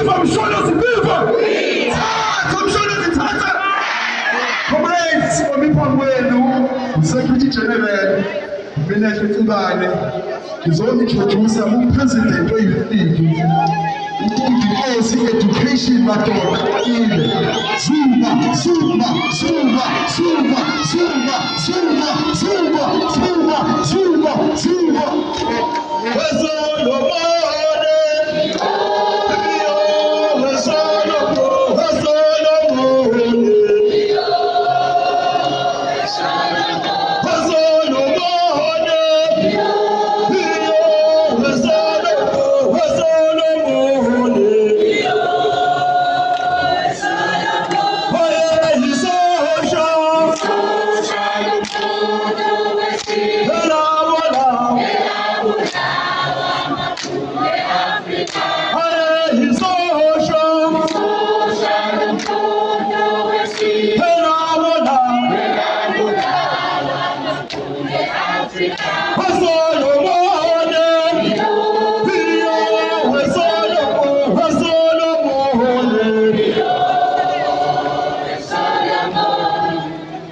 Viva Msholos, viva! Msholos Tata! Comrades, wamipango wenu, Secretary General, Minister Tubane, is only introduced a new president of the league. Because education matter Zumba, Zumba, Zumba, Zumba, Zumba, Zumba, Zumba, Zumba, Zumba, Zumba.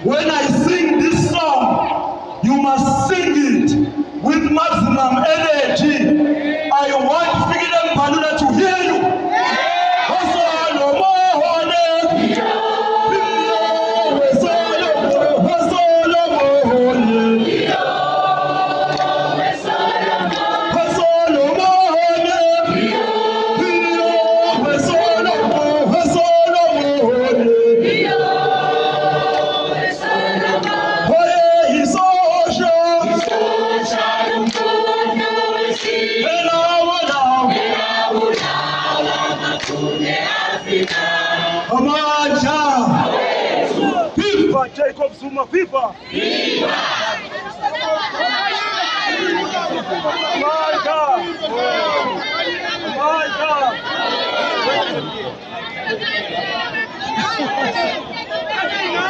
When I sing this song, you must sing it with maximum energy. I want Freedom Palula to hear you. Viva Jacob Zuma, viva! Viva!